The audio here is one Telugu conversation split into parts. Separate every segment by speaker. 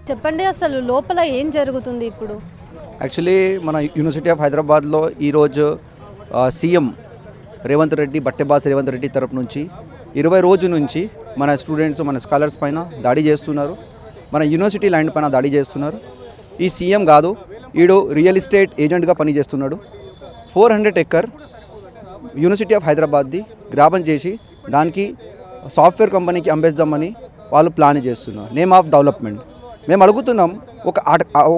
Speaker 1: చెప్పండి అసలు లోపల ఏం జరుగుతుంది ఇప్పుడు?
Speaker 2: యాక్చువల్లీ మన యూనివర్సిటీ ఆఫ్ హైదరాబాద్లో ఈరోజు సీఎం రేవంత్ రెడ్డి బట్టెబాస్ రేవంత్ రెడ్డి తరపు నుంచి 20 రోజు నుంచి మన స్టూడెంట్స్ మన స్కాలర్స్ పైన దాడి చేస్తున్నారు, మన యూనివర్సిటీ ల్యాండ్ పైన దాడి చేస్తున్నారు. ఈ సీఎం కాదు, ఈడు రియల్ ఎస్టేట్ ఏజెంట్గా పనిచేస్తున్నాడు. 400 ఎకర్ యూనివర్సిటీ ఆఫ్ హైదరాబాద్ది గ్రాబం చేసి దానికి సాఫ్ట్వేర్ కంపెనీకి అమ్మేద్దామని వాళ్ళు ప్లాన్ చేస్తున్నారు. Name of development. మేము అడుగుతున్నాం,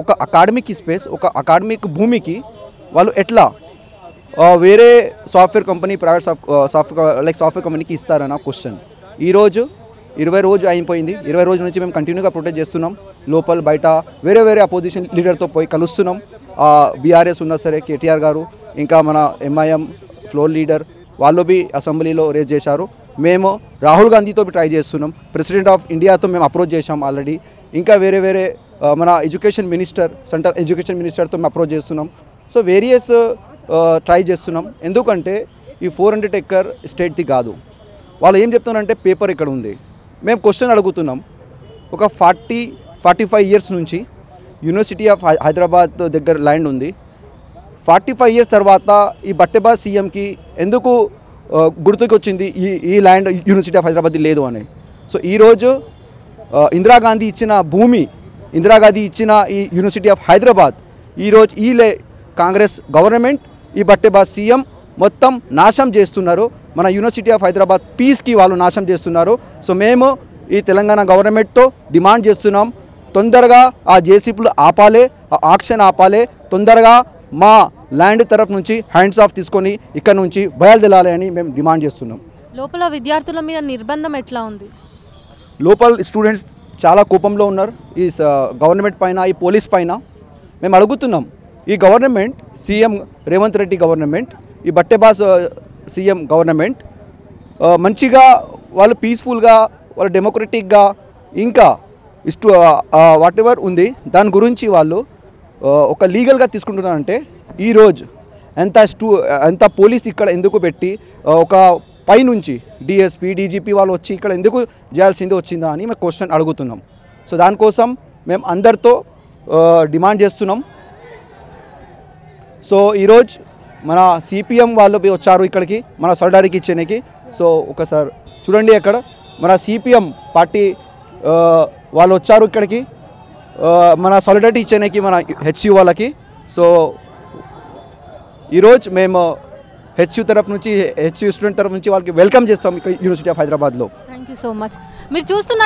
Speaker 2: ఒక అకాడమిక్ స్పేస్, ఒక అకాడమిక్ భూమికి వాళ్ళు ఎట్లా వేరే సాఫ్ట్వేర్ కంపెనీ ప్రైవేట్ సాఫ్ట్వేర్ కంపెనీకి ఇస్తారన్న క్వశ్చన్. ఈరోజు 20 రోజు అయిపోయింది. 20 రోజుల నుంచి మేము కంటిన్యూగా ప్రొటెస్ట్ చేస్తున్నాం. లోపల బయట వేరే అపోజిషన్ లీడర్తో పోయి కలుస్తున్నాం. బీఆర్ఎస్ ఉన్నా సరే, కేటీఆర్ గారు, ఇంకా మన ఎంఐఎం ఫ్లోర్ లీడర్ వాళ్ళు బి అసెంబ్లీలో రేజ్ చేశారు. మేము రాహుల్ గాంధీతో ట్రై చేస్తున్నాం. ప్రెసిడెంట్ ఆఫ్ ఇండియాతో మేము అప్రోచ్ చేశాం ఆల్రెడీ. ఇంకా వేరే మన ఎడ్యుకేషన్ మినిస్టర్, సెంట్రల్ ఎడ్యుకేషన్ మినిస్టర్తో మేము అప్రోచ్ చేస్తున్నాం. సో వేరియస్ ట్రై చేస్తున్నాం. ఎందుకంటే ఈ 400 ఎకర్ స్టేట్ది కాదు. వాళ్ళు ఏం చెప్తున్నారంటే పేపర్ ఇక్కడ ఉంది. మేము క్వశ్చన్ అడుగుతున్నాం. ఒక 45 ఇయర్స్ నుంచి యూనివర్సిటీ ఆఫ్ హైదరాబాద్ దగ్గర ల్యాండ్ ఉంది. 45 ఇయర్స్ తర్వాత ఈ బట్టెబాజ్ సీఎంకి ఎందుకు గుర్తుకు వచ్చింది ఈ ల్యాండ్ యూనివర్సిటీ ఆఫ్ హైదరాబాద్ లేదు అని? సో ఈరోజు ఇందిరాగాంధీ ఇచ్చిన భూమి, ఇందిరాగాంధీ ఇచ్చిన ఈ యూనివర్సిటీ ఆఫ్ హైదరాబాద్ ఈరోజు కాంగ్రెస్ గవర్నమెంట్, ఈ బట్టెబాజ్ సీఎం మొత్తం నాశనం చేస్తున్నారు. మన యూనివర్సిటీ ఆఫ్ హైదరాబాద్ పీస్కి వాళ్ళు నాశనం చేస్తున్నారు. సో మేము ఈ తెలంగాణ గవర్నమెంట్తో డిమాండ్ చేస్తున్నాం, తొందరగా ఆ జేసీపీలు ఆపాలి, ఆ ఆక్షన్ ఆపాలి, తొందరగా మా ల్యాండ్ తరఫు నుంచి హ్యాండ్స్ ఆఫ్ తీసుకొని ఇక్కడ నుంచి బయలుదేరాలి అని మేము డిమాండ్ చేస్తున్నాం.
Speaker 1: లోపల విద్యార్థుల మీద నిర్బంధం ఎట్లా ఉంది?
Speaker 2: లోపల స్టూడెంట్స్ చాలా కోపంలో ఉన్నారు ఈ గవర్నమెంట్ పైన, ఈ పోలీస్ పైన. మేము అడుగుతున్నాం, ఈ government CM Revanth Reddy government, ఈ బట్టెబాస్ సీఎం గవర్నమెంట్ మంచిగా వాళ్ళు పీస్ఫుల్గా, వాళ్ళు డెమోక్రటిక్గా, ఇంకా వాట్ ఎవర్ ఉంది దాని గురించి వాళ్ళు ఒక లీగల్గా తీసుకుంటున్నారంటే ఈరోజు ఎంత పోలీస్ ఇక్కడ ఎందుకు పెట్టి ఒక పైనుంచి డిఎస్పీ డీజీపీ వాళ్ళు వచ్చి ఇక్కడ ఎందుకు చేయాల్సింది వచ్చిందా అని మేము క్వశ్చన్ అడుగుతున్నాం. సో దానికోసం మేము అందరితో డిమాండ్ చేస్తున్నాం. సో ఈరోజు మన సిపిఎం వాళ్ళు వచ్చారు ఇక్కడికి మన సొలిడారిటీ ఇచ్చేకి. సో ఒకసారి చూడండి, అక్కడ మన సిపిఎం పార్టీ వాళ్ళు వచ్చారు ఇక్కడికి మన సాలిడారిటీ ఇచ్చేకి మన హెచ్యు వాళ్ళకి. సో ఈరోజు మేము హెచ్యు తరఫు నుంచి, హెచ్యు స్టూడెంట్ తరఫు నుంచి వాళ్ళకి వెల్కమ్ చేస్తాం ఇక్కడ యూనివర్సిటీ ఆఫ్ హైదరాబాద్లో.
Speaker 1: Thank you so much. మీరు చూస్తున్న